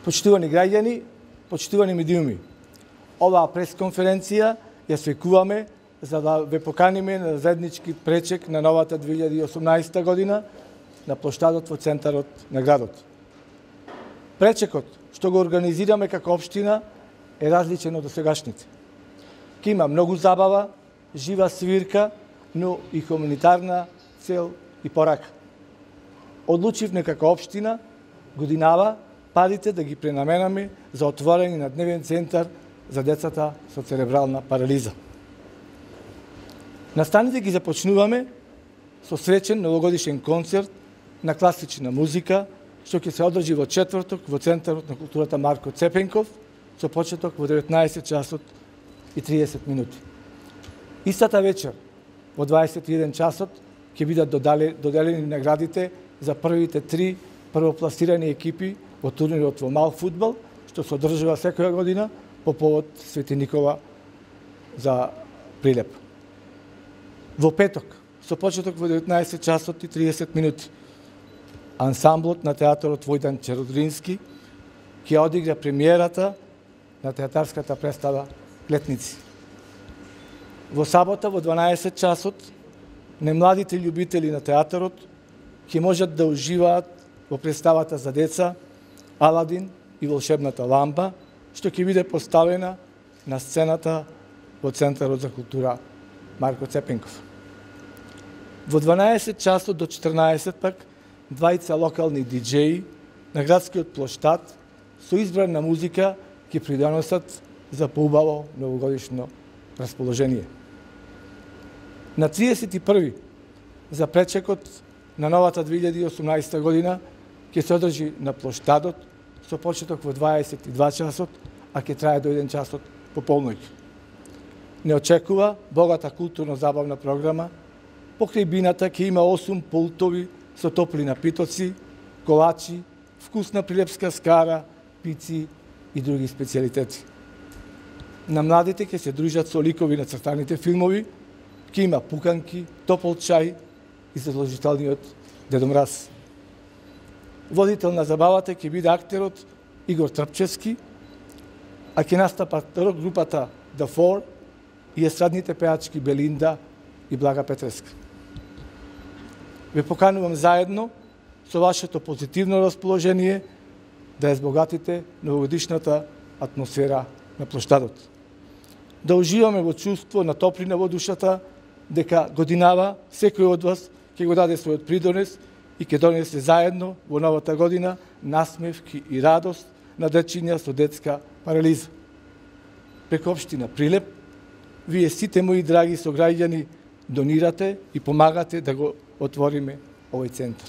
Почитувани граѓани, почитувани медиуми, оваа пресконференција ја свекуваме за да ве поканиме на заеднички пречек на новата 2018 година на плоштадот во центарот на градот. Пречекот што го организираме како општина е различен од досегашните. Ке има многу забава, жива свирка, но и хуманитарна цел и порака. Одлучивме како општина годинава парите да ги пренаменаме за отворање на дневен центар за децата со церебрална парализа. Настаните ги започнуваме со среќен новогодишен концерт на класична музика, што ќе се одржи во четврток во Центарот на културата Марко Цепенков, со почеток во 19 часот и 30 минути. Истата вечер, во 21 часот, ќе бидат доделени наградите за првите 3 првопласирани екипи во турнирот во мал фудбал, што се одржува секоја година по повод Свети Никола за Прилеп. Во петок, со почеток во 19 часот и 30 минути, ансамблот на театарот Војдан Черодрински ќе одигра премиерата на театарската представа Клетници. Во сабота во 12 часот, немладите љубители на театарот ќе можат да уживаат во представата за деца Аладин и волшебната лампа, што ќе биде поставена на сцената во Центарот за култура Марко Цепенков. Во 12 часот до 14 пак, двајца локални диџеи на градскиот плоштад со избрана музика ќе придонесат за поубаво новогодишно расположение. На 31. за пречекот на новата 2018 година ќе се одржи на плоштадот со почеток во 22 часот, а ќе трае до 1 часот по полноќ. Не очекува богата културно-забавна програма. Покрај бината ќе има 8 пултови со топли напитоци, колачи, вкусна прилепска скара, пици и други специјалитети. На младите ќе се дружат со ликови на цртаните филмови, ќе има пуканки, топол чај и задолжителниот Дедо Мраз. Водител на забавата ќе биде актерот Игор Трпчевски, а ќе настапат рок групата The Four и естрадните пеачки Белинда и Блага Петреска. Ве поканувам заедно со вашето позитивно расположение да ја збогатите новогодишната атмосфера на плоштадот. Да уживаме во чувство на топлина во душата, дека годинава секој од вас ќе го даде својот придонес и ќе донесе заедно во новата година насмевки и радост на дечиња со детска парализа. Преку општина Прилеп, вие сите мои драги сограѓани донирате и помагате да го отвориме овој центар.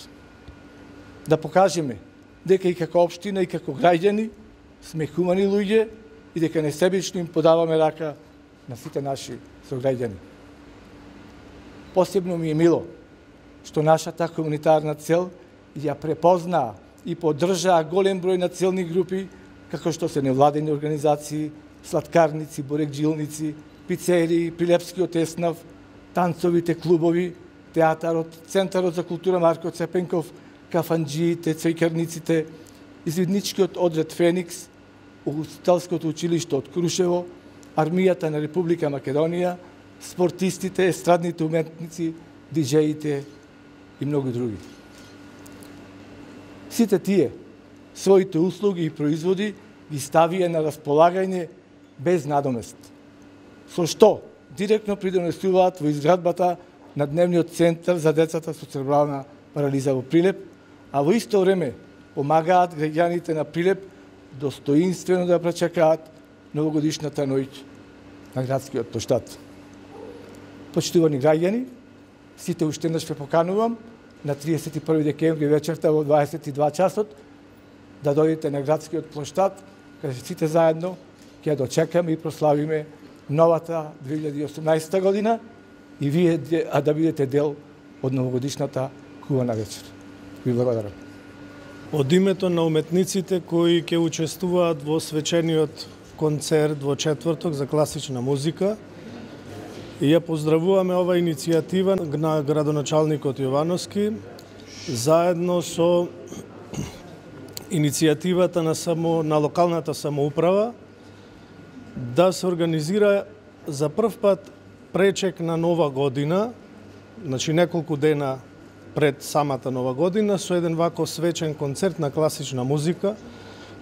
Да покажеме дека и како општина и како граѓани сме хумани луѓе и дека несебично им подаваме рака на сите наши сограѓани. Посебно ми е мило што нашата хуманитарна цел ја препознаа и поддржаа голем број на целни групи, како што се невладени организации, сладкарници, борекджилници, пицерии, Прилепскиот еснав, танцовите клубови, театарот, Центарот за култура Марко Цепенков, кафанџиите, цвеќарниците, извидничкиот одред Феникс, Угостителското училиште од Крушево, Армијата на Република Македонија, спортистите, естрадните уметници, диџеите и многу други. Сите тие своите услуги и производи ги ставија на располагање без надомест, со што директно придонесуваат во изградбата на дневниот центар за децата со церебрална парализа во Прилеп, а во исто време помагаат граѓаните на Прилеп достоинствено да пречекаат новогодишната ноќ на градскиот плоштад. Почитувани граѓани, сите уште еднаш ве поканувам на 31 декември вечерта во 22 часот да дојдете на градскиот плоштад, каде сите заедно ќе дочекаме и прославиме новата 2018 година и вие да бидете дел од новогодишната хубава вечер. Ви благодарам. Од името на уметниците кои ќе учествуваат во свечениот концерт во четврток за класична музика, и ја поздравуваме ова иницијатива на градоначалникот Јовановски, заедно со иницијативата на локалната самоуправа да се организира за прв пат пречек на Нова година, значи неколку дена пред самата Нова година, со еден вако свечен концерт на класична музика.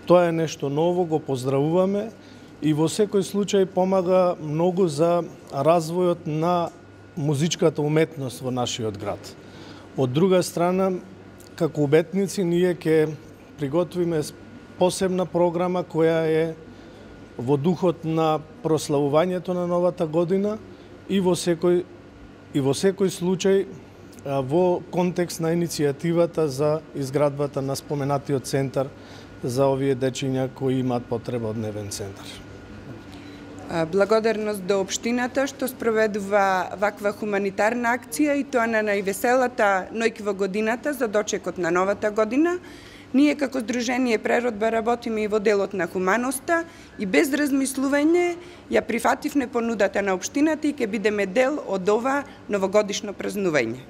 Тоа е нешто ново, го поздравуваме и во секој случај помага многу за развојот на музичката уметност во нашиот град. Од друга страна, како уметници, ние ќе приготвиме посебна програма која е во духот на прославувањето на новата година и во секој случај во контекст на иницијативата за изградбата на споменатиот центар за овие дечиња кои имаат потреба од дневен центар. Благодарност до општината што спроведува ваква хуманитарна акција и тоа на највеселата ноќ во годината за дочекот на новата година. Ние како Сдружение Преродба работиме и во делот на хуманоста и без размислување ја прифативме понудата на општината и ќе бидеме дел од ова новогодишно празнување.